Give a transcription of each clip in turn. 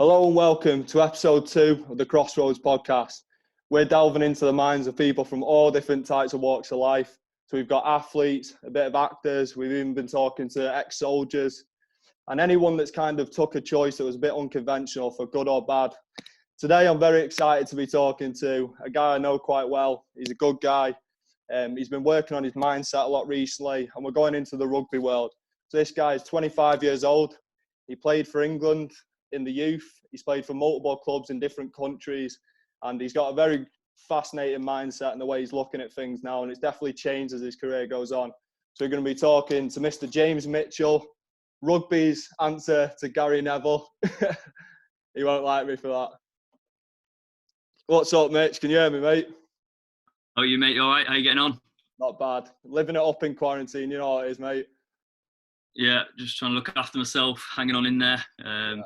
Hello and welcome to episode 2 of the Crossroads podcast. We're delving into the minds of people from all different types of walks of life. So we've got athletes, a bit of actors, we've even been talking to ex-soldiers, and anyone that's kind of took a choice that was a bit unconventional for good or bad. Today I'm very excited to be talking to a guy I know quite well. He's a good guy. He's been working on his mindset a lot recently, and we're going into the rugby world. So this guy is 25 years old. He played for England in the youth. He's played for multiple clubs in different countries, and he's got a very fascinating mindset in the way he's looking at things now, and it's definitely changed as his career goes on. So we're going to be talking to Mr. James Mitchell, rugby's answer to Gary Neville. He won't like me for that. What's up, Mitch? Can you hear me, mate? Oh, you mate, you all right? How you getting on? Not bad. Living it up in quarantine, you know how it is, mate. Yeah, just trying to look after myself, hanging on in there.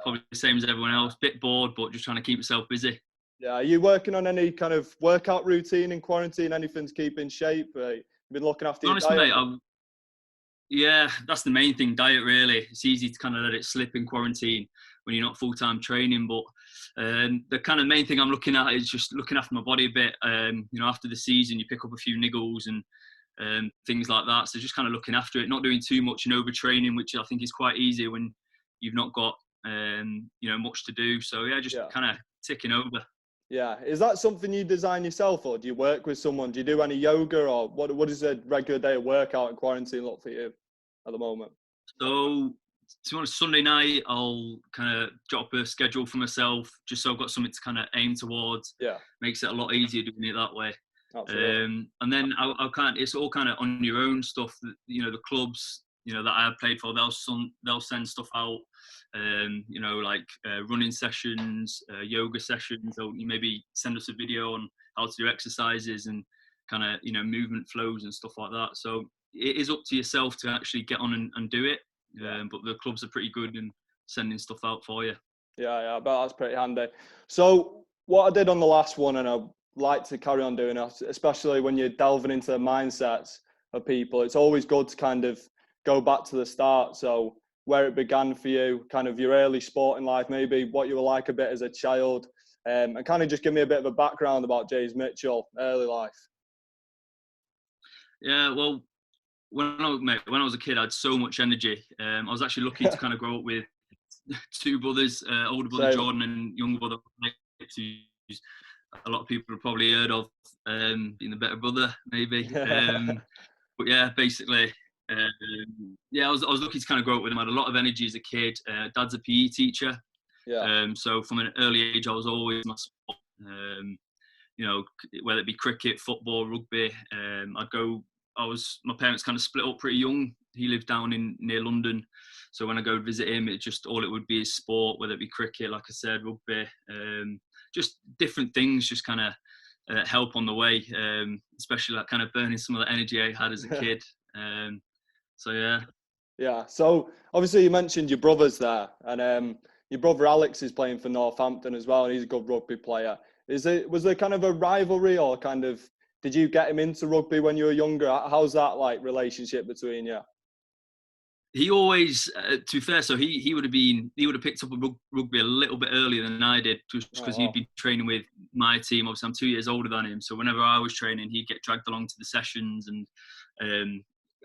Probably the same as everyone else. Bit bored, but just trying to keep myself busy. Yeah, are you working on any kind of workout routine in quarantine? Anything to keep in shape? You've been looking after your diet? Mate, yeah, that's the main thing, diet really. It's easy to kind of let it slip in quarantine when you're not full-time training, but the kind of main thing I'm looking at is just looking after my body a bit. After the season, you pick up a few niggles and things like that. So just kind of looking after it, not doing too much and overtraining, which I think is quite easy when you've not got much to do. So yeah, just kind of ticking over. Yeah, is that something you design yourself, or do you work with someone? Do you do any yoga, or what does a regular day of workout in quarantine look for you at the moment? So to be honest, Sunday night I'll kind of jot up a schedule for myself, just so I've got something to kind of aim towards. Yeah, makes it a lot easier doing it that way. absolutely. And then it's all kind of on your own stuff. The clubs, that I have played for, they'll send stuff out. Running sessions, yoga sessions. They'll maybe send us a video on how to do exercises and kind of movement flows and stuff like that. So it is up to yourself to actually get on and do it. But the clubs are pretty good in sending stuff out for you. Yeah, I bet that's pretty handy. So what I did on the last one, and I'd like to carry on doing it, especially when you're delving into the mindsets of people, it's always good to kind of go back to the start. So where it began for you, kind of your early sporting life, maybe what you were like a bit as a child, and kind of just give me a bit of a background about James Mitchell, early life. Yeah, well, when I was a kid, I had so much energy. I was actually lucky to kind of grow up with two brothers, older brother Jordan and younger brother Alex, who's a lot of people have probably heard of, being the better brother, maybe. But yeah, basically, I was lucky to kind of grow up with him. I had a lot of energy as a kid. Dad's a PE teacher. Yeah. So from an early age, I was always my sport. Whether it be cricket, football, rugby. My parents kind of split up pretty young. He lived down near London. So when I go visit him, it would be his sport, whether it be cricket, like I said, rugby, just different things, just kind of help on the way, especially like kind of burning some of the energy I had as a kid. Yeah. So obviously you mentioned your brothers there, and your brother Alex is playing for Northampton as well, and he's a good rugby player. Was there kind of a rivalry, or kind of did you get him into rugby when you were younger? How's that like relationship between you? He always, to be fair, so he would have picked up rugby a little bit earlier than I did, just because he'd be training with my team. Obviously, I'm 2 years older than him, so whenever I was training, he'd get dragged along to the sessions and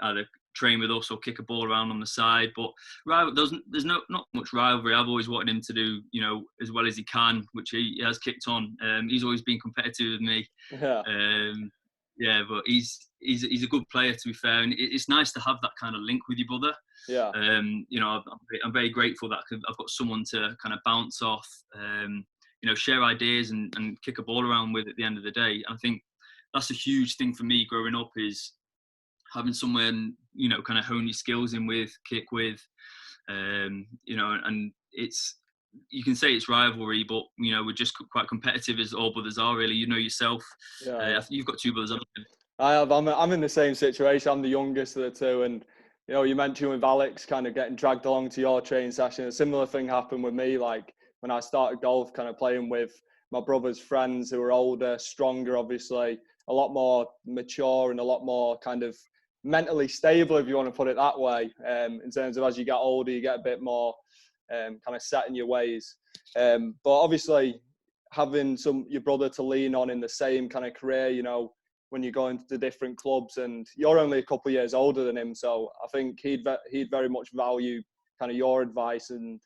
either train with us or kick a ball around on the side. But there's not much rivalry. I've always wanted him to do as well as he can, which he has kicked on. He's always been competitive with me. Yeah. But he's a good player, to be fair, and it's nice to have that kind of link with your brother. Yeah. I'm very grateful that I've got someone to kind of bounce off, share ideas and kick a ball around with at the end of the day. I think that's a huge thing for me growing up, is having someone, kind of hone your skills in with, kick with, and it's, you can say it's rivalry, but we're just quite competitive, as all brothers are, really. Yourself. Yeah. You've got two brothers, haven't you? I have. I'm in the same situation. I'm the youngest of the two, and you mentioned with Alex kind of getting dragged along to your training session. A similar thing happened with me. Like when I started golf, kind of playing with my brother's friends who were older, stronger, obviously, a lot more mature and a lot more kind of mentally stable, if you want to put it that way. In terms of as you get older, you get a bit more kind of set in your ways. But obviously, having your brother to lean on in the same kind of career, you know, when you go into the different clubs, and you're only a couple of years older than him, so I think he'd very much value kind of your advice and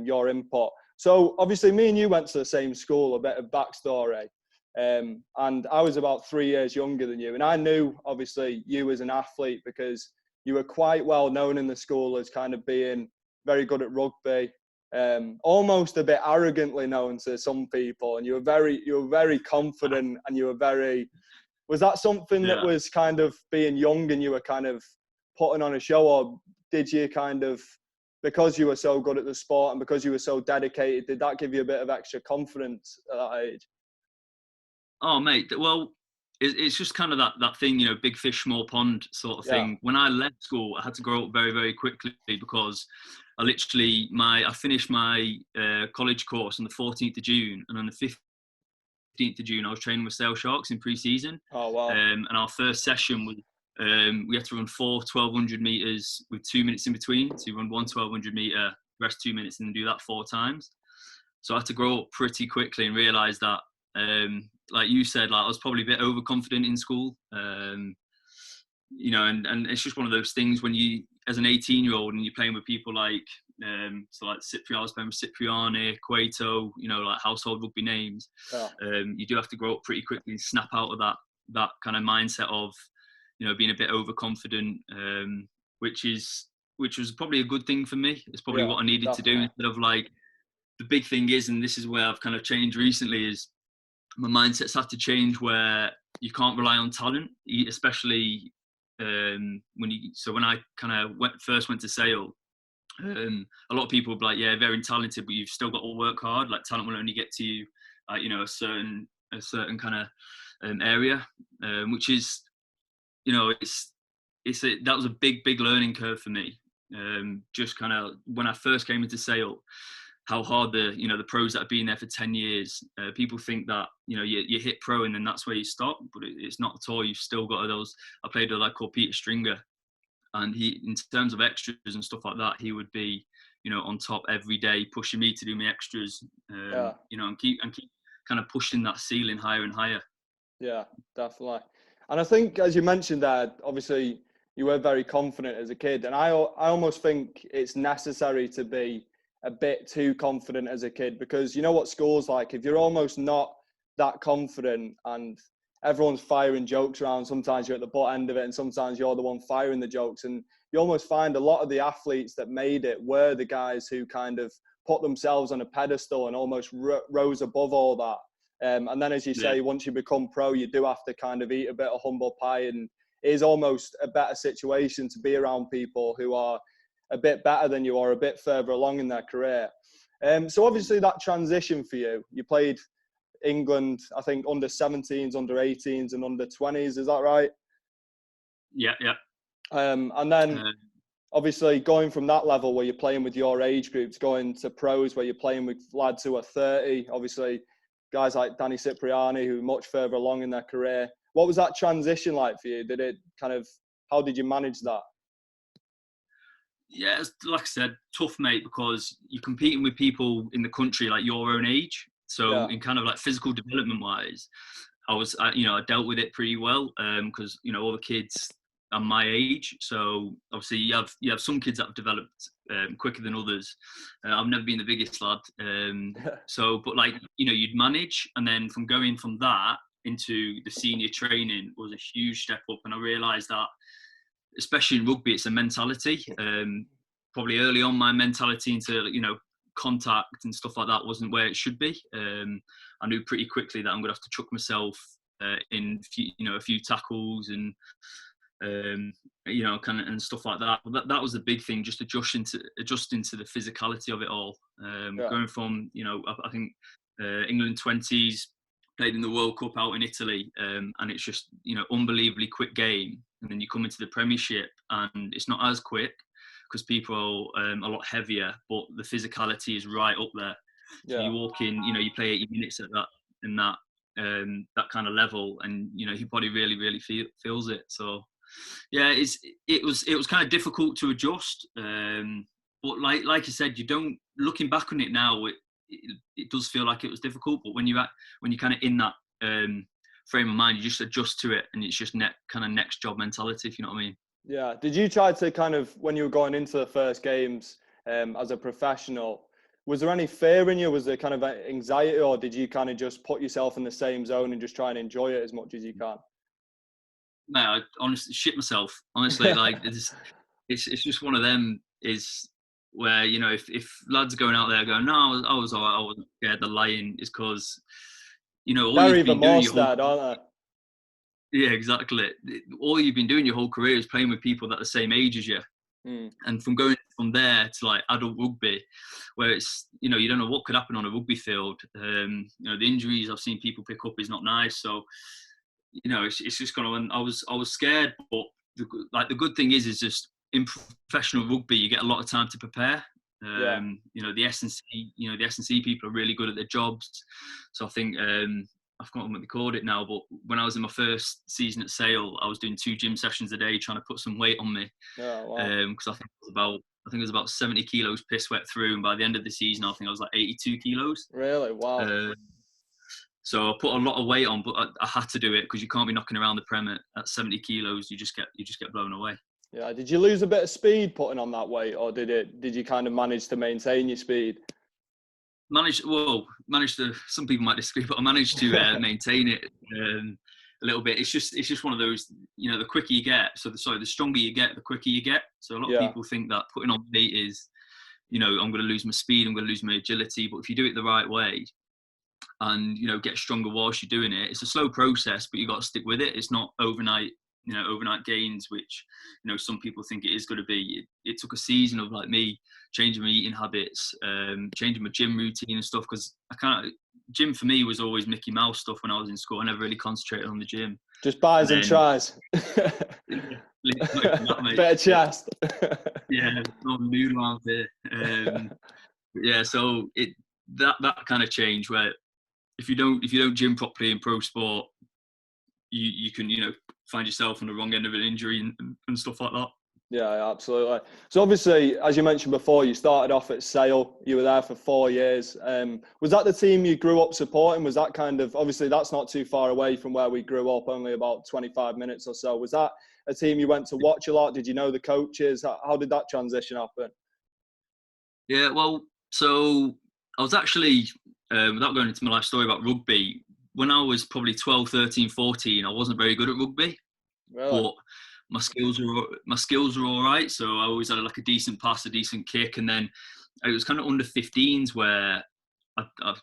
your input. So obviously, me and you went to the same school. A bit of backstory, and I was about 3 years younger than you, and I knew obviously you as an athlete because you were quite well known in the school as kind of being very good at rugby. Almost a bit arrogantly known to some people, and you were very confident, and you were very. Was that something that was kind of being young and you were kind of putting on a show, or did you kind of, because you were so good at the sport and because you were so dedicated, did that give you a bit of extra confidence at that age? Oh, mate, well, it's just kind of that thing, you know, big fish, small pond sort of thing. When I left school, I had to grow up very, very quickly because I finished my college course on the 14th of June, and on the 15th of June, I was training with Sale Sharks in pre-season. Oh, wow. And our first session was, we had to run 4 1,200 metres with 2 minutes in between. So you run 1 1,200 metre, rest 2 minutes, and then do that 4 times. So I had to grow up pretty quickly and realise that, like you said, like I was probably a bit overconfident in school. You know, and it's just one of those things when you, as an 18-year-old, and you're playing with people like, so like I was playing with Cipriani, Cueto, you know, like household rugby names. You do have to grow up pretty quickly and snap out of that kind of mindset of, you know, being a bit overconfident, which was probably a good thing for me. It's probably what I needed to do, instead of like, the big thing is, and this is where I've kind of changed recently, is my mindset's had to change where you can't rely on talent, especially when I kind of first went to Sale. A lot of people will be like, yeah, very talented, but you've still got to work hard. Like, talent will only get to you, you know, a certain kind of area, which is, you know, that was a big learning curve for me. Just kind of when I first came into Sale, how hard the pros that have been there for 10 years, people think that, you know, you hit pro and then that's where you stop, but it's not at all. You've still got those. I played with a lad called Peter Stringer, and he, in terms of extras and stuff like that, he would be, you know, on top every day, pushing me to do my extras, you know, and keep kind of pushing that ceiling higher and higher. Yeah, definitely. And I think, as you mentioned there, obviously you were very confident as a kid, and I almost think it's necessary to be a bit too confident as a kid, because you know what school's like. If you're almost not that confident and everyone's firing jokes around, sometimes you're at the butt end of it and sometimes you're the one firing the jokes, and you almost find a lot of the athletes that made it were the guys who kind of put themselves on a pedestal and almost rose above all that. And then, as you say, once you become pro, you do have to kind of eat a bit of humble pie, and it is almost a better situation to be around people who are a bit better than you or a bit further along in their career. So obviously that transition for you played England, I think, under 17s, under 18s and under 20s. Is that right? Yeah. And then obviously going from that level where you're playing with your age groups, going to pros where you're playing with lads who are 30, obviously guys like Danny Cipriani who are much further along in their career. What was that transition like for you? How did you manage that? Yeah, like I said, tough, mate, because you're competing with people in the country like your own age. So in kind of like physical development wise, I dealt with it pretty well, because, you know, all the kids are my age. So obviously you have some kids that have developed quicker than others. I've never been the biggest lad. But like, you know, you'd manage, and then going from that into the senior training was a huge step up. And I realised that, especially in rugby, it's a mentality. Probably early on, my mentality into, you know, contact and stuff like that wasn't where it should be. I knew pretty quickly that I'm going to have to chuck myself in a few tackles and you know, kind of, and stuff like that. But that was the big thing, just adjusting to the physicality of it all. Going from, you know, I think England 20s, played in the World Cup out in Italy, and it's just, you know, unbelievably quick game. And then you come into the Premiership and it's not as quick because people are a lot heavier, but the physicality is right up there. So you walk in, you know, you play 80 minutes at that kind of level, and, you know, your body really, really feels it. So yeah, it was kind of difficult to adjust. But like you said, you don't looking back on it now, it does feel like it was difficult. But when you're kind of in that frame of mind, you just adjust to it, and it's just kind of next job mentality, if you know what I mean. Yeah. Did you try to kind of, when you were going into the first games as a professional, was there any fear in you? Was there kind of anxiety, or did you kind of just put yourself in the same zone and just try and enjoy it as much as you can? No, I honestly shit myself. Honestly, like it's just one of them is where, you know, if lads are going out there going, no, I was all right, I wasn't scared, the lying is because, you know, all They're you've even been doing more your whole, scared, aren't yeah, exactly. All you've been doing your whole career is playing with people that are the same age as you. they? And from going from there to like adult rugby, where it's, you know, you don't know what could happen on a rugby field. You know, the injuries I've seen people pick up is not nice. So, you know, it's just kind of, I was scared, but the good thing is just in professional rugby, you get a lot of time to prepare. Yeah. You know, the S&C people are really good at their jobs. So I think, I've forgotten what they called it now, but when I was in my first season at Sale, I was doing 2 gym sessions a day trying to put some weight on me. Oh, wow. Because I think it was about 70 kilos piss wet through, and by the end of the season, I think I was like 82 kilos. Really? Wow. So I put a lot of weight on, but I had to do it because you can't be knocking around the prem at 70 kilos. You just get blown away. Yeah. Did you lose a bit of speed putting on that weight, or did you kind of manage to maintain your speed? Managed to. Some people might disagree, but I managed to maintain it a little bit. It's just one of those. You know, the quicker you get, the stronger you get, the quicker you get. So a lot of people think that putting on weight is, you know, I'm going to lose my speed, I'm going to lose my agility. But if you do it the right way, and, you know, get stronger whilst you're doing it, it's a slow process, but you got to stick with it. It's not overnight gains, which, you know, some people think it is going to be. It took a season of like me changing my eating habits, changing my gym routine and stuff, because gym for me was always Mickey Mouse stuff when I was in school. I never really concentrated on the gym. Just buys and tries. Bit of chest. Yeah, no noodle around here. Yeah, so that kind of change where if you don't gym properly in pro sport, you can, you know, find yourself on the wrong end of an injury and stuff like that. Yeah, absolutely. So obviously, as you mentioned before, you started off at Sale. You were there for 4 years. Was that the team you grew up supporting? Was that kind of, obviously that's not too far away from where we grew up, only about 25 minutes or so. Was that a team you went to watch a lot? Did you know the coaches? How did that transition happen? Yeah, well, so I was actually, without going into my life story about rugby, when I was probably 12, 13, 14, I wasn't very good at rugby. Really? But my skills were all right. So I always had like a decent pass, a decent kick. And then it was kind of under 15s where I'm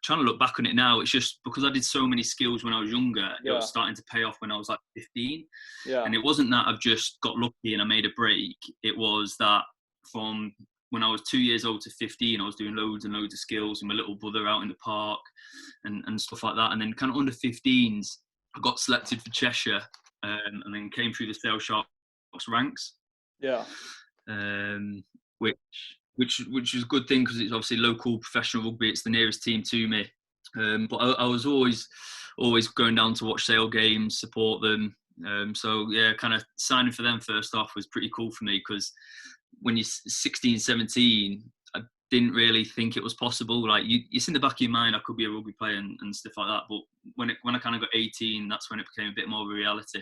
trying to look back on it now. It's just because I did so many skills when I was younger, it was starting to pay off when I was like 15. Yeah. And it wasn't that I've just got lucky and I made a break. It was that from when I was 2 years old to 15, I was doing loads and loads of skills with my little brother out in the park and stuff like that. And then kind of under 15s, I got selected for Cheshire and then came through the Sale Sharks ranks. Yeah. Which is a good thing because it's obviously local professional rugby. It's the nearest team to me. But I was always going down to watch Sale games, support them. So yeah, kind of signing for them first off was pretty cool for me because when you're 16, 17, I didn't really think it was possible. Like it's in the back of your mind, I could be a rugby player and stuff like that. But when I kind of got 18, that's when it became a bit more of a reality.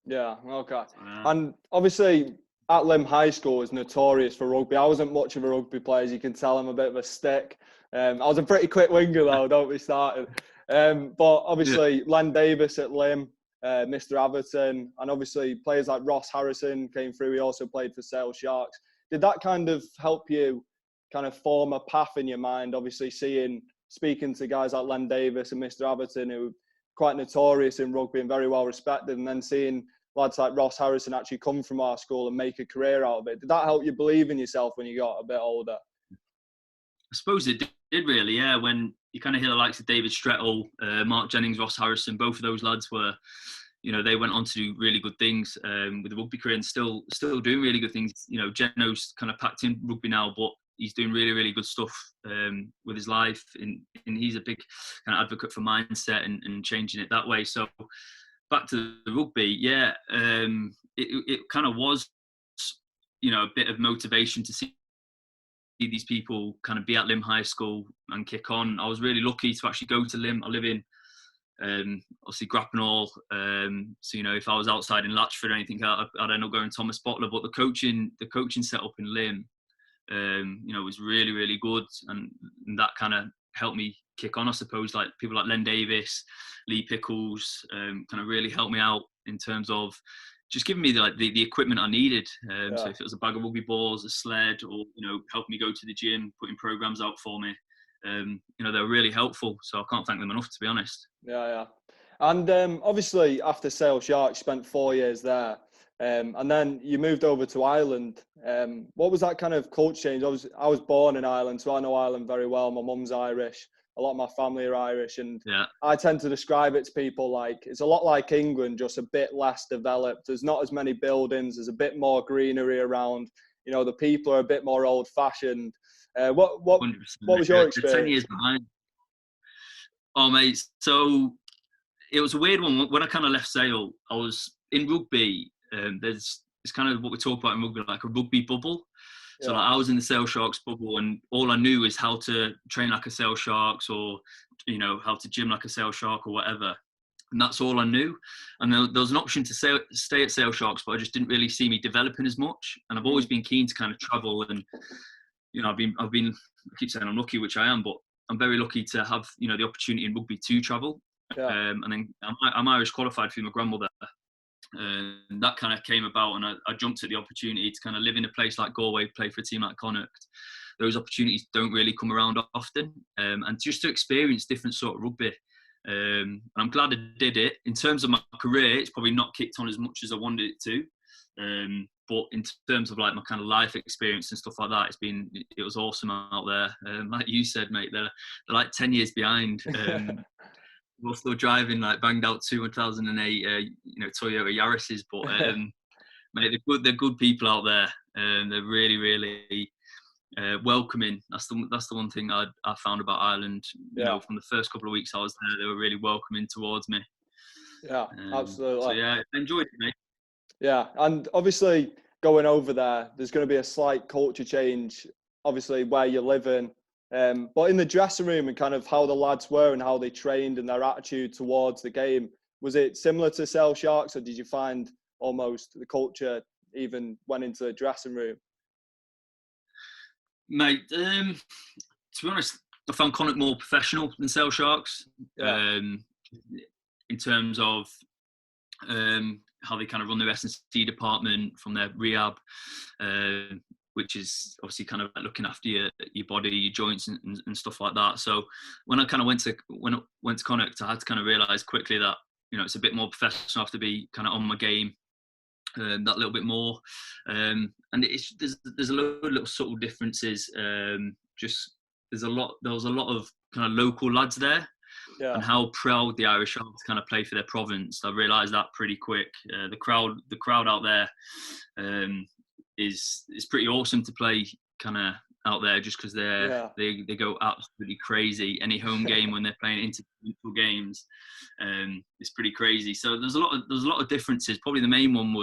Yeah, okay. And obviously at Lim High School is notorious for rugby. I wasn't much of a rugby player, as you can tell. I'm a bit of a stick. I was a pretty quick winger though, don't be started. But obviously Len Davis at Lim, Mr. Atherton, and obviously players like Ross Harrison came through. He also played for Sale Sharks. Did that kind of help you kind of form a path in your mind? Obviously speaking to guys like Len Davis and Mr. Atherton, who are quite notorious in rugby and very well respected, and then seeing lads like Ross Harrison actually come from our school and make a career out of it. Did that help you believe in yourself when you got a bit older? I suppose it did really, yeah. When you kind of hear the likes of David Strettle, Mark Jennings, Ross Harrison, both of those lads were, you know, they went on to do really good things with the rugby career and still doing really good things. You know, Geno's kind of packed in rugby now, but he's doing really, really good stuff with his life. And he's a big kind of advocate for mindset and changing it that way. So back to the rugby, yeah, it kind of was, you know, a bit of motivation to see these people kind of be at Lim High School and kick on. I was really lucky to actually go to Lim. I live in obviously Grappenhall, so if I was outside in Latchford or anything, I'd end up going Thomas Bottler. But the coaching set up in Lim, was really, really good, and that kind of helped me kick on, I suppose. Like people like Len Davis, Lee Pickles, kind of really helped me out in terms of just giving me the equipment I needed. So if it was a bag of rugby balls, a sled, or helping me go to the gym, putting programs out for me, they were really helpful. So I can't thank them enough, to be honest. Yeah. And obviously after Sale Sharks, you spent 4 years there. And then you moved over to Ireland. What was that kind of culture change? I was born in Ireland, so I know Ireland very well. My mum's Irish. A lot of my family are Irish. And I tend to describe it to people like it's a lot like England, just a bit less developed. There's not as many buildings. There's a bit more greenery around. The people are a bit more old-fashioned. What was your experience? 10 years behind. Oh, mate. So it was a weird one. When I kind of left Sale, I was in rugby. It's kind of what we talk about in rugby, like a rugby bubble. So like, I was in the Sale Sharks bubble, and all I knew is how to train like a Sale Sharks, or how to gym like a Sale Shark or whatever. And that's all I knew. And there was an option to stay at Sale Sharks, but I just didn't really see me developing as much. And I've always been keen to kind of travel, and I've been I keep saying I'm lucky, which I am, but I'm very lucky to have the opportunity in rugby to travel. And then I'm Irish qualified through my grandmother. And that kind of came about, and I jumped at the opportunity to kind of live in a place like Galway, play for a team like Connacht. Those opportunities don't really come around often, and just to experience different sort of rugby. And I'm glad I did it. In terms of my career, it's probably not kicked on as much as I wanted it to. But in terms of like my kind of life experience and stuff like that, it was awesome out there. Like you said, mate, they're like 10 years behind. We're still driving like banged out 2008, Toyota Yaris's, but mate, they're good people out there, and they're really, really welcoming. That's the one thing I found about Ireland. From the first couple of weeks I was there, they were really welcoming towards me. Yeah, absolutely. So yeah, I enjoyed it, mate. Yeah, and obviously going over there, there's going to be a slight culture change, obviously where you're living. But in the dressing room and kind of how the lads were and how they trained and their attitude towards the game, was it similar to Sale Sharks, or did you find almost the culture even went into the dressing room? Mate, to be honest, I found Connacht more professional than Sale Sharks. In terms of how they kind of run their S&C department from their rehab, which is obviously kind of looking after your body, your joints and stuff like that. So when I kind of went to Connacht, I had to kind of realise quickly that, it's a bit more professional. I have to be kind of on my game that little bit more. And there's a load of little subtle differences. There was a lot of kind of local lads there. Yeah. And how proud the Irish are to kind of play for their province. I realised that pretty quick. The crowd out there is pretty awesome to play kind of out there, just because they go absolutely crazy. Any home game when they're playing interprovincial games, it's pretty crazy. So there's a lot of differences. Probably the main one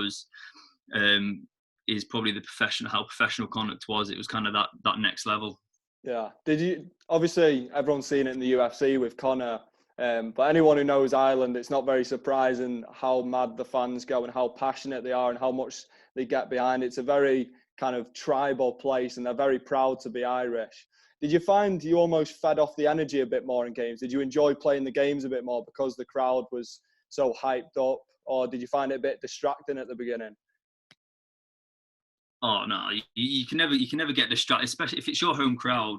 is probably how professional Connacht was. It was kind of that next level. Yeah. Obviously everyone's seen it in the UFC with Conor, but anyone who knows Ireland, it's not very surprising how mad the fans go and how passionate they are and how much they get behind. It's a very kind of tribal place, and they're very proud to be Irish. Did you find you almost fed off the energy a bit more in games? Did you enjoy playing the games a bit more because the crowd was so hyped up, or did you find it a bit distracting at the beginning? Oh no, you can never get distracted, especially if it's your home crowd.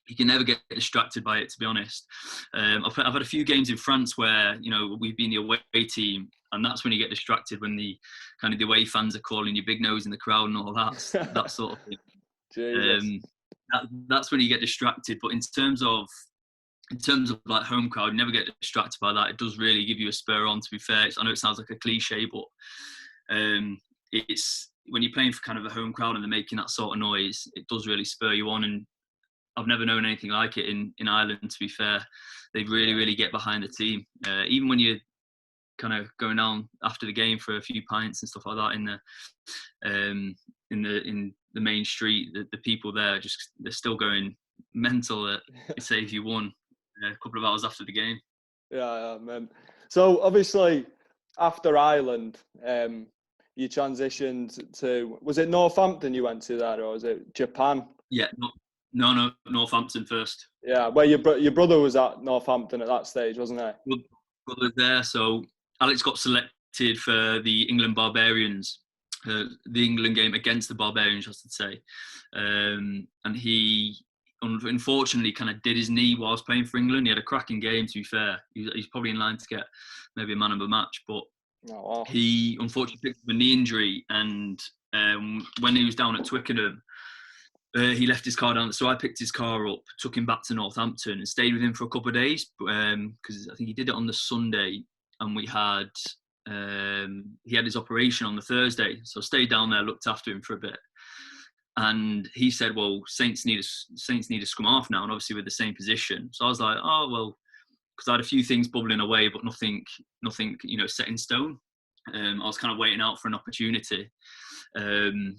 You can never get distracted by it, to be honest. I've had a few games in France where we've been the away team, and that's when you get distracted, when the away fans are calling you big nose in the crowd and all that sort of thing. That's when you get distracted. But in terms of like home crowd, you never get distracted by that. It does really give you a spur on. To be fair, I know it sounds like a cliche, but it's when you're playing for kind of a home crowd and they're making that sort of noise, it does really spur you on. And I've never known anything like it in Ireland, to be fair. They really, really get behind the team. Even when you're kind of going down after the game for a few pints and stuff like that in the main street, the people there they're still going mental at say if you won a couple of hours after the game. Yeah, man. So obviously after Ireland, you transitioned to, was it Northampton you went to there, or was it Japan? Yeah, no, Northampton first. Yeah, where your brother was at Northampton at that stage, wasn't he? Brother there, so Alex got selected for the England Barbarians, the England game against the Barbarians, I should say, and he unfortunately kind of did his knee whilst playing for England. He had a cracking game, to be fair. He's probably in line to get maybe a man of the match, but he unfortunately picked up a knee injury, and when he was down at Twickenham, he left his car down. So I picked his car up, took him back to Northampton and stayed with him for a couple of days, because I think he did it on the Sunday, and he had his operation on the Thursday. So I stayed down there, looked after him for a bit. And he said, well, Saints need a scrum-half now, and obviously with the same position. So I was like, oh, well, because I had a few things bubbling away, but nothing, set in stone. I was kind of waiting out for an opportunity. And,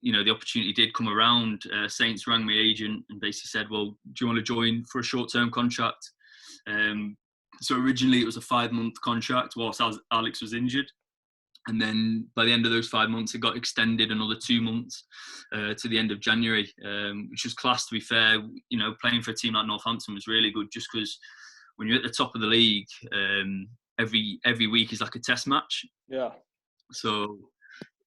the opportunity did come around. Saints rang my agent and basically said, well, do you want to join for a short-term contract? So originally it was a 5-month contract whilst Alex was injured. And then by the end of those 5 months, it got extended another 2 months to the end of January, which was class, to be fair. Playing for a team like Northampton was really good, just because when you're at the top of the league, every week is like a test match. Yeah. So,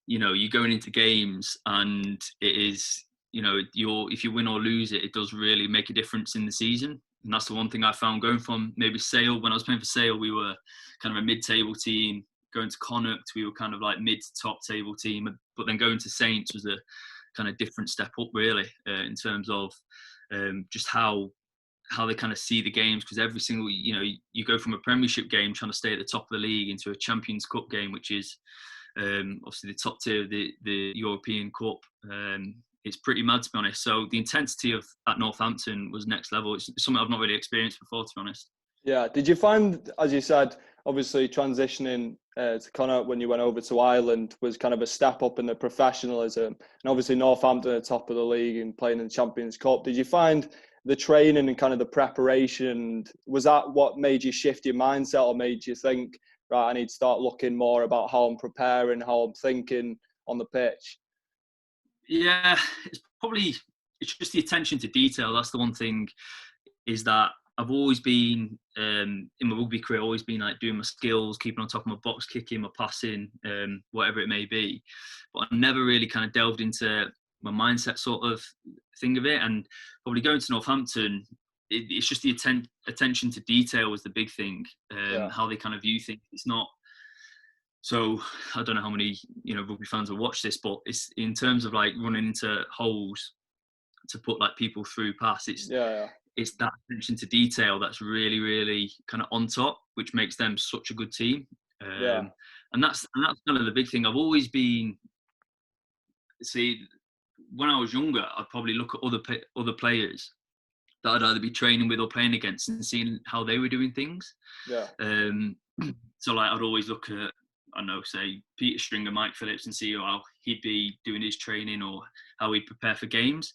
you're going into games, and it is, if you win or lose it, it does really make a difference in the season. And that's the one thing I found going from maybe Sale. When I was playing for Sale, we were kind of a mid-table team. Going to Connacht, we were kind of like mid to top table team, but then going to Saints was a kind of different step up, really, in terms of just how they kind of see the games. Because every single, you go from a Premiership game trying to stay at the top of the league into a Champions Cup game, which is obviously the top tier of the European Cup. It's pretty mad, to be honest. So the intensity at Northampton was next level. It's something I've not really experienced before, to be honest. Yeah. Did you find, as you said, obviously transitioning to Connacht when you went over to Ireland was kind of a step up in the professionalism, and obviously Northampton at the top of the league and playing in the Champions Cup? Did you find the training and kind of the preparation, was that what made you shift your mindset, or made you think, right, I need to start looking more about how I'm preparing, how I'm thinking on the pitch? Yeah, it's just the attention to detail. That's the one thing, is that I've always been, in my rugby career, always been like doing my skills, keeping on top of my box kicking, my passing, whatever it may be. But I never really kind of delved into my mindset sort of thing of it. And probably going to Northampton, it's just the attention to detail was the big thing, how they kind of view things. It's not, so I don't know how many, rugby fans will watch this, but it's in terms of like running into holes to put like people through pass. It's that attention to detail that's really, really kind of on top, which makes them such a good team. And that's kind of the big thing. I've always been, when I was younger, I'd probably look at other players that I'd either be training with or playing against and seeing how they were doing things. Yeah. So like I'd always look at, I don't know, say Peter Stringer, Mike Phillips, and see how he'd be doing his training or how he'd prepare for games.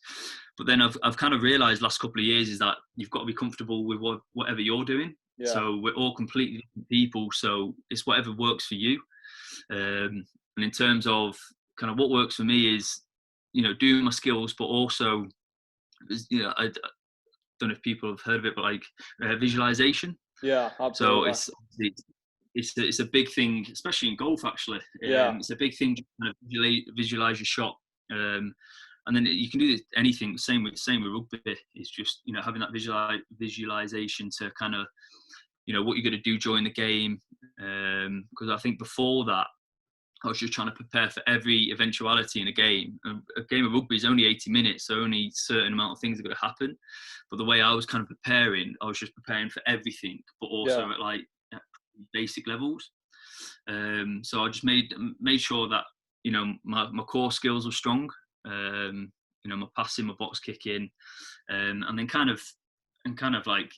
But then I've kind of realised last couple of years is that you've got to be comfortable with whatever you're doing. Yeah. So we're all completely different people. So it's whatever works for you. And in terms of kind of what works for me is, doing my skills, but also, I don't know if people have heard of it, but like visualisation. Yeah, absolutely. So it's a big thing, especially in golf. Actually, it's a big thing to kind of visualize your shot, and then you can do anything. Same with rugby. It's just having that visualization to kind of what you're going to do during the game. Because I think before that, I was just trying to prepare for every eventuality in a game. A game of rugby is only 80 minutes, so only a certain amount of things are going to happen. But the way I was kind of preparing, I was just preparing for everything, but also at like basic levels. So I just made sure that my core skills were strong. My passing, my box kicking, and then kind of like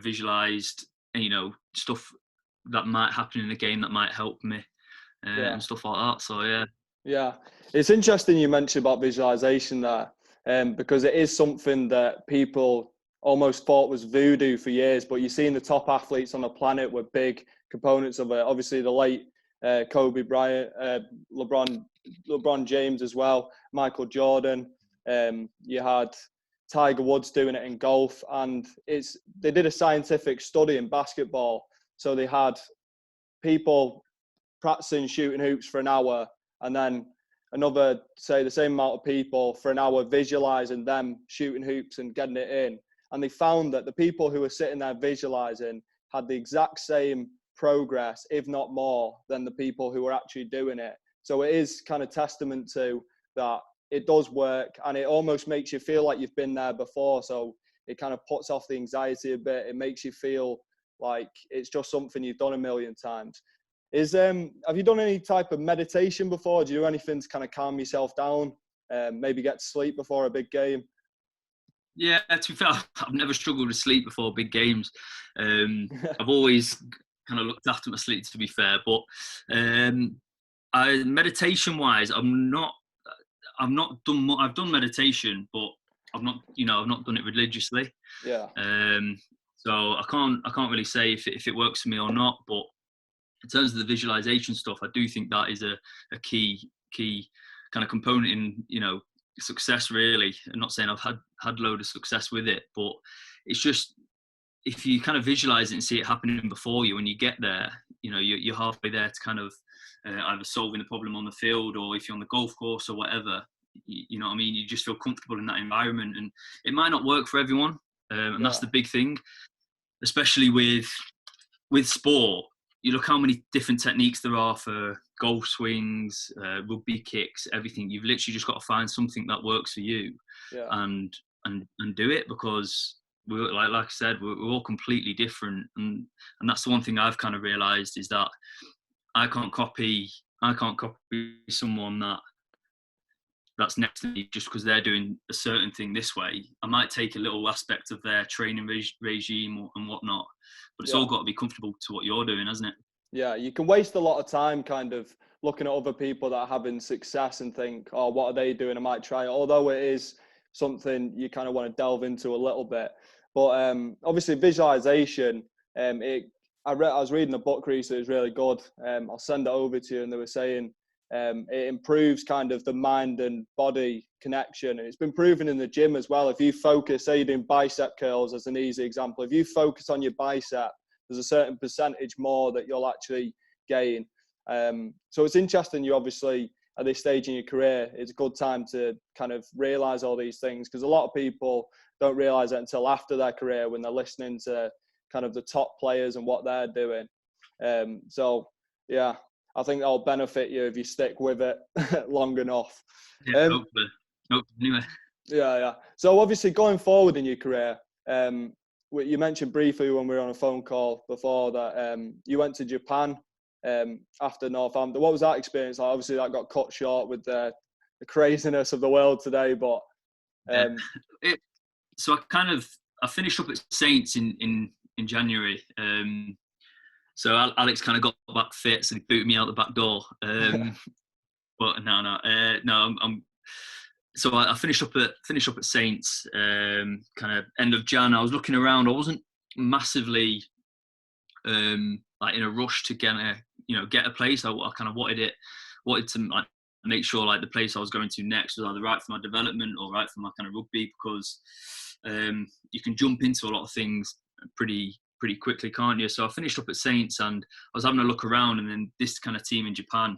visualized stuff that might happen in the game that might help me. And stuff like that. So yeah. Yeah, it's interesting you mentioned about visualization there, because it is something that people almost thought was voodoo for years, but you're seeing the top athletes on the planet were big components of it. Obviously, the late Kobe Bryant, LeBron James as well, Michael Jordan. You had Tiger Woods doing it in golf, and they did a scientific study in basketball. So they had people practicing shooting hoops for an hour, and then another, say, the same amount of people for an hour visualizing them shooting hoops and getting it in. And they found that the people who were sitting there visualizing had the exact same progress, if not more, than the people who were actually doing it. So it is kind of testament to that it does work, and it almost makes you feel like you've been there before. So it kind of puts off the anxiety a bit. It makes you feel like it's just something you've done a million times. Have you done any type of meditation before? Do you do anything to kind of calm yourself down? Maybe get to sleep before a big game? Yeah, to be fair, I've never struggled with sleep before big games. I've always kind of looked after my sleep, to be fair. But meditation-wise, I've not done. I've done meditation, but I've not done it religiously. Yeah. So I can't really say if it works for me or not. But in terms of the visualization stuff, I do think that is a key kind of component in, success, really. I'm not saying I've had a load of success with it, but it's just, if you kind of visualize it and see it happening before you, when you get there, you're halfway there to kind of either solving the problem on the field, or if you're on the golf course or whatever, you know what I mean? You just feel comfortable in that environment, and it might not work for everyone. And that's the big thing, especially with sport. You look how many different techniques there are for golf swings, rugby kicks, everything. You've literally just got to find something that works for you, and do it, because we're, like I said, we're all completely different, and that's the one thing I've kind of realised, is that I can't copy someone that's next to me just because they're doing a certain thing this way. I might take a little aspect of their training regime and whatnot, but it's all got to be comfortable to what you're doing, hasn't it? Yeah, you can waste a lot of time kind of looking at other people that are having success and think, oh, what are they doing? I might try it. Although it is something you kind of want to delve into a little bit. But obviously visualization, I was reading a book recently, it was really good. I'll send it over to you, and they were saying it improves kind of the mind and body connection. And it's been proven in the gym as well. If you focus, say you're doing bicep curls as an easy example, if you focus on your bicep, there's a certain percentage more that you'll actually gain. So it's interesting, you obviously, at this stage in your career, it's a good time to kind of realize all these things, because a lot of people don't realize it until after their career, when they're listening to kind of the top players and what they're doing. So yeah, I think that'll benefit you if you stick with it long enough. Yeah, hopefully. Anyway. Yeah. So obviously going forward in your career, you mentioned briefly when we were on a phone call before that you went to Japan after Northampton. What was that experience like? Obviously that got cut short with the craziness of the world today, but so I finished up at Saints in January. So Alex kind of got back fit, so he booted me out the back door. But no. So I finished up at Saints kind of end of Jan. I was looking around. I wasn't massively like in a rush to get a place. I kind of wanted to like make sure like the place I was going to next was either right for my development or right for my kind of rugby, because you can jump into a lot of things pretty quickly, can't you? So I finished up at Saints, and I was having a look around, and then this kind of team in Japan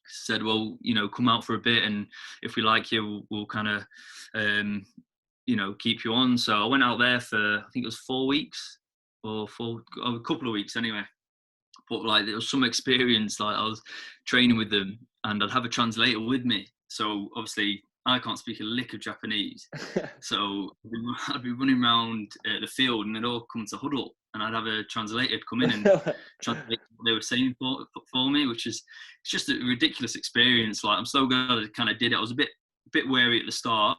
said, well, come out for a bit, and if we like you, we'll kind of keep you on. So I went out there for, I think it was 4 weeks or a couple of weeks anyway. But like, there was some experience, like I was training with them and I'd have a translator with me. So obviously I can't speak a lick of Japanese. So I'd be running around the field, and they'd all come to huddle, and I'd have a translator come in and translate what they were saying for me, which is, it's just a ridiculous experience. Like, I'm so glad I kind of did it. I was a bit wary at the start.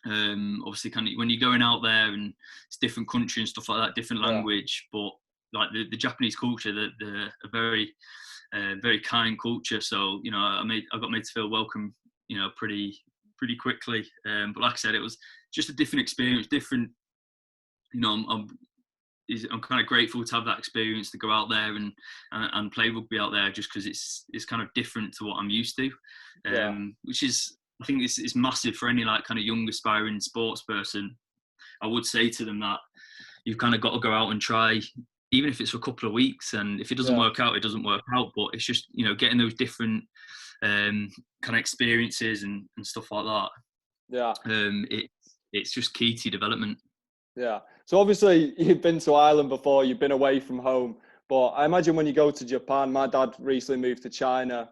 Obviously, kind of when you're going out there and it's different country and stuff like that, different language, but like the Japanese culture, they're very very kind culture. So I got made to feel welcome, pretty quickly. But like I said, it was just a different experience, different. I'm kind of grateful to have that experience to go out there and play rugby out there, just because it's kind of different to what I'm used to, which is, I think it's massive for any like kind of young aspiring sports person. I would say to them that you've kind of got to go out and try, even if it's for a couple of weeks, and if it doesn't work out, it doesn't work out. But it's just getting those different kind of experiences and stuff like that. Yeah. It's just key to development. Yeah. So obviously you've been to Ireland before, you've been away from home, but I imagine when you go to Japan, my dad recently moved to China,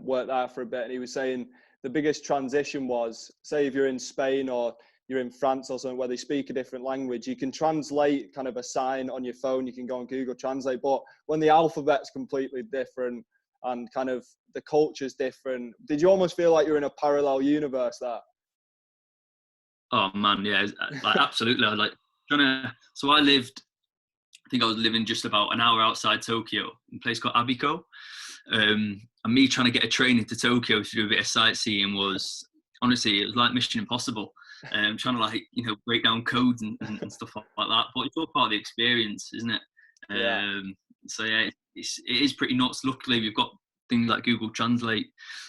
worked there for a bit, and he was saying the biggest transition was, say if you're in Spain or you're in France or something where they speak a different language, you can translate kind of a sign on your phone, you can go on Google Translate, but when the alphabet's completely different and kind of the culture's different, did you almost feel like you're in a parallel universe there? Oh man, yeah, like, absolutely. So I was living just about an hour outside Tokyo in a place called Abiko. And me trying to get a train into Tokyo to do a bit of sightseeing was, honestly, it was like Mission Impossible. Trying to break down codes and stuff like that. But it's all part of the experience, isn't it? Yeah. So yeah, it is pretty nuts. Luckily, we've got things like Google Translate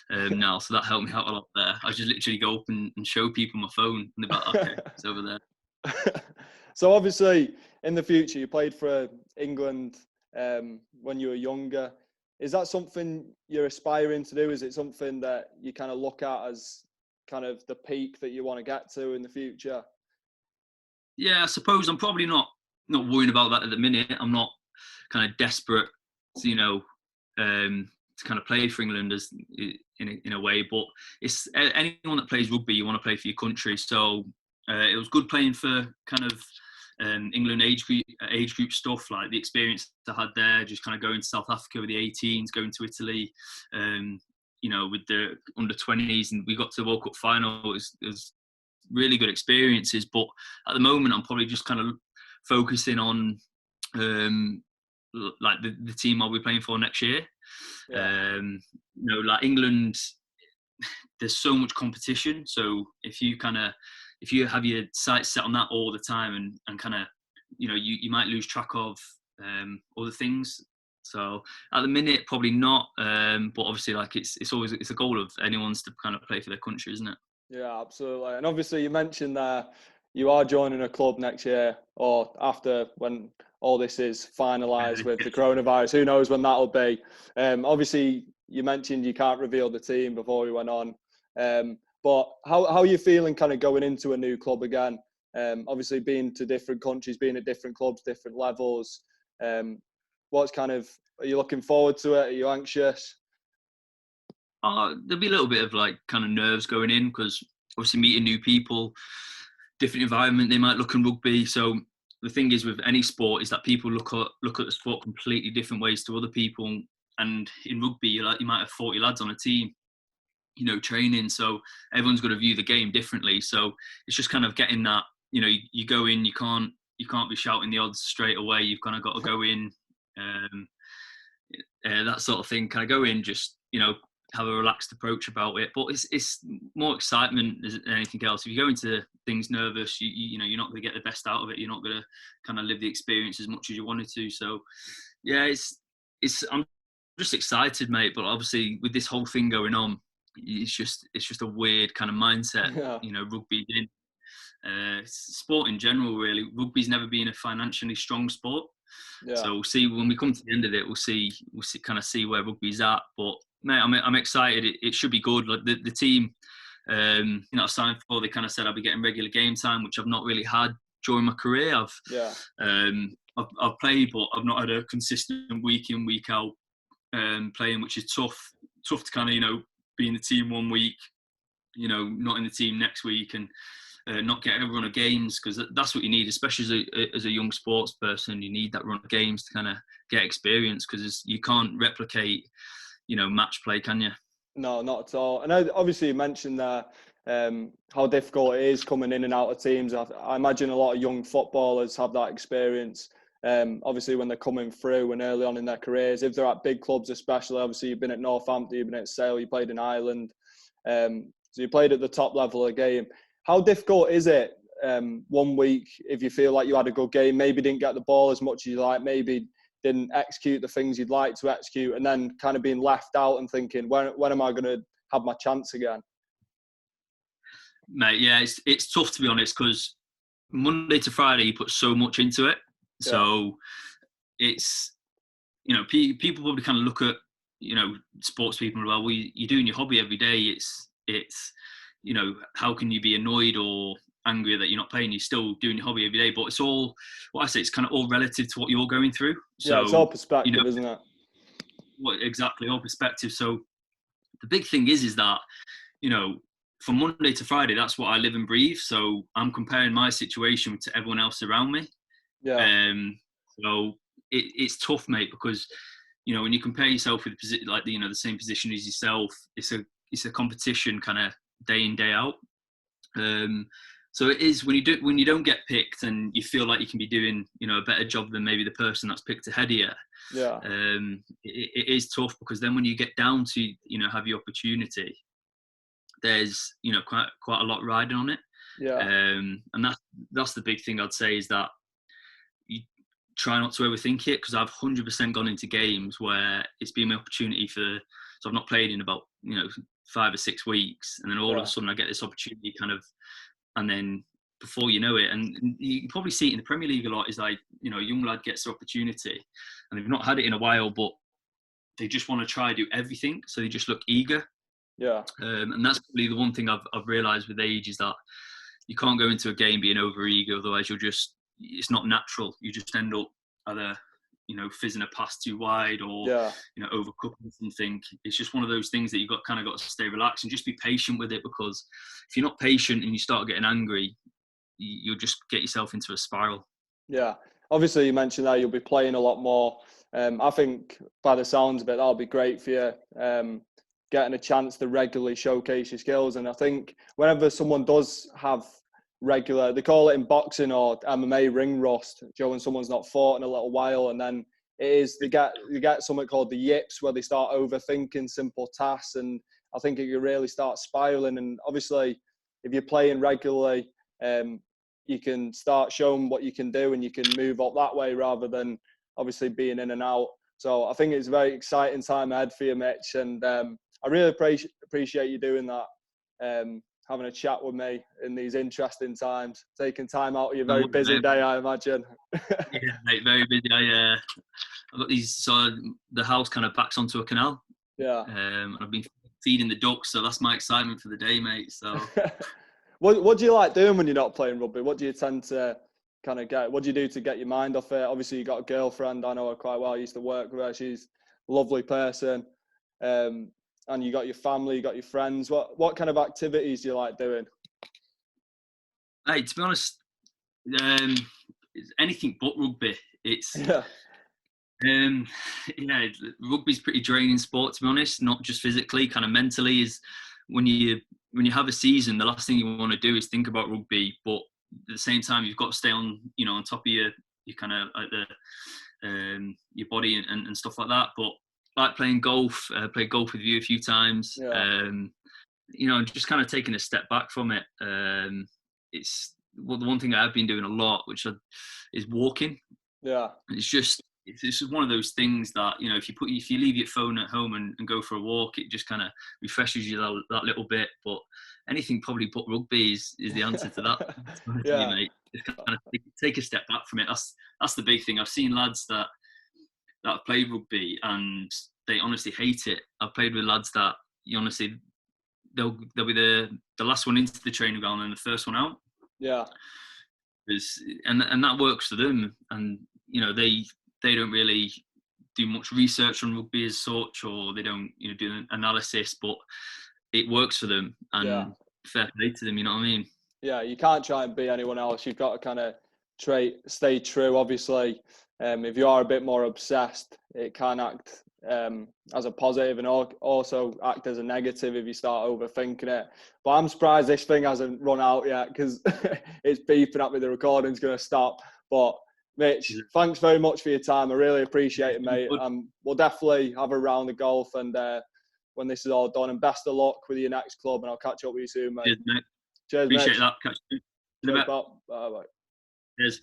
now, so that helped me out a lot there. I just literally go up and show people my phone, and they're like, okay, it's over there. So obviously, in the future, you played for England when you were younger. Is that something you're aspiring to do? Is it something that you kind of look at as kind of the peak that you want to get to in the future? Yeah, I suppose I'm probably not worrying about that at the minute. I'm not kind of desperate to to kind of play for England as in a way, but it's anyone that plays rugby, you want to play for your country. So it was good playing for kind of England age group stuff, like the experience I had there, just kind of going to South Africa with the 18s, going to Italy, with the under 20s, and we got to the World Cup final. It was really good experiences, but at the moment I'm probably just kind of focusing on like the team I'll be playing for next year. Yeah. Like England, there's so much competition, so if you have your sights set on that all the time and kind of you might lose track of other things. So at the minute probably not, but obviously like it's a goal of anyone's to kind of play for their country, isn't it? Yeah, absolutely. And obviously you mentioned that you are joining a club next year or after, when all this is finalised with the coronavirus. Who knows when that'll be. Obviously you mentioned you can't reveal the team before we went on. But how are you feeling kind of going into a new club again? Obviously being to different countries, being at different clubs, different levels. Are you looking forward to it? Are you anxious? There'll be a little bit of like kind of nerves going in, because obviously meeting new people, different environment, they might look in rugby. So the thing is with any sport is that people look at the sport completely different ways to other people. And in rugby, you might have 40 lads on a team, training. So everyone's got to view the game differently. So it's just kind of getting that, you go in, you can't be shouting the odds straight away. You've kind of got to go in, that sort of thing. Kind of go in, just, have a relaxed approach about it. But it's more excitement than anything else. If you go into things nervous, you're not going to get the best out of it. You're not going to kind of live the experience as much as you wanted to. So yeah, I'm just excited, mate. But obviously with this whole thing going on, it's just a weird kind of mindset. Yeah. Rugby in sport in general, really. Rugby's never been a financially strong sport. Yeah. So we'll see when we come to the end of it. We'll see where rugby's at. But mate, I'm excited. It should be good. Like the team, I signed for. They kind of said I'll be getting regular game time, which I've not really had during my career. I've played, but I've not had a consistent week in, week out playing, which is tough to kind of be in the team one week, not in the team next week, and not get a run of games, because that's what you need, especially as a young sports person. You need that run of games to kind of get experience, because you can't replicate, match play, can you? No, not at all. And obviously you mentioned that how difficult it is coming in and out of teams. I imagine a lot of young footballers have that experience. obviously when they're coming through and early on in their careers, if they're at big clubs especially. Obviously you've been at Northampton, you've been at Sale, you played in Ireland, so you played at the top level of the game. How difficult is it 1 week if you feel like you had a good game, maybe didn't get the ball as much as you like, maybe didn't execute the things you'd like to execute, and then kind of being left out and thinking, when am I going to have my chance again? Mate, yeah, it's tough, to be honest, because Monday to Friday you put so much into it. So it's, you know, people probably kind of look at, you know, sports people, well, you're doing your hobby every day. It's, you know, how can you be annoyed or angry that you're not playing? You're still doing your hobby every day. But it's all, what I say, it's kind of all relative to what you're going through. So, it's all perspective, you know, isn't it? Exactly, all perspective. So the big thing is that, you know, from Monday to Friday, that's what I live and breathe. So I'm comparing my situation to everyone else around me. So it's tough, mate, because, you know, when you compare yourself with like, you know, the same position as yourself, it's a competition kind of day in, day out. So it is when you don't get picked and you feel like you can be doing, you know, a better job than maybe the person that's picked ahead of you. It is tough, because then when you get down to, you know, have your opportunity, there's, you know, quite a lot riding on it. And that's the big thing I'd say, is that you try not to overthink it, because I've 100% gone into games where it's been my opportunity so I've not played in about, you know, 5 or 6 weeks, and then all of a sudden I get this opportunity kind of, and then before you know it, and you can probably see it in the Premier League a lot, is like, you know, a young lad gets the opportunity and they've not had it in a while, but they just want to try to do everything, so they just look eager. And that's probably the one thing I've realised with age, is that you can't go into a game being over eager, otherwise it's not natural. You just end up either, you know, fizzing a pass too wide, or you know, overcooking something. It's just one of those things that you've got to stay relaxed and just be patient with it, because if you're not patient and you start getting angry, you'll just get yourself into a spiral. Obviously you mentioned that you'll be playing a lot more. I think by the sounds of it, that'll be great for you, getting a chance to regularly showcase your skills. And I think whenever someone does have regular, they call it in boxing or MMA ring rust, when someone's not fought in a little while, and then you get something called the yips, where they start overthinking simple tasks, and I think it can really start spiraling. And obviously if you're playing regularly, you can start showing what you can do, and you can move up that way rather than obviously being in and out. So I think it's a very exciting time ahead for you, Mitch, and I really appreciate you doing that, having a chat with me in these interesting times, taking time out of your very busy day, I imagine. Yeah, mate, very busy. I've got these, so the house kind of backs onto a canal. I've been feeding the ducks, so that's my excitement for the day, mate. So, what do you like doing when you're not playing rugby? what do you tend to kind of get? What do you do to get your mind off it? Obviously, you got a girlfriend. I know her quite well. I used to work with her. She's a lovely person. And you got your family, you got your friends. What kind of activities do you like doing? Hey, to be honest, anything but rugby. It's rugby's pretty draining sport, to be honest. Not just physically, kind of mentally. Is when you have a season, the last thing you want to do is think about rugby, but at the same time you've got to stay on top of your kind of like your body and stuff like that. But like playing golf, played golf with you a few times. Just kind of taking a step back from it. It's the one thing I've been doing a lot, is walking. It's just one of those things that, if you leave your phone at home and go for a walk, it just kind of refreshes you that little bit. But anything probably but rugby is the answer to that. Mate. Just kind of take a step back from it. That's the big thing. I've seen lads that have played rugby and they honestly hate it. I've played with lads that honestly they'll be the last one into the training ground and the first one out. And that works for them. And they don't really do much research on rugby as such, or they don't do an analysis, but it works for them. And fair play to them, you know what I mean? Yeah, you can't try and be anyone else. You've got to kind of stay true. Obviously, if you are a bit more obsessed, it can act as a positive and also act as a negative if you start overthinking it. But I'm surprised this thing hasn't run out yet, because it's beeping at me, the recording's going to stop. But Mitch, thanks very much for your time. I really appreciate it, mate. Good. We'll definitely have a round of golf and when this is all done. And best of luck with your next club. And I'll catch up with you soon, mate. Cheers, mate. Cheers, Appreciate Mitch. that. Catch you in a bit. Bye-bye. Cheers.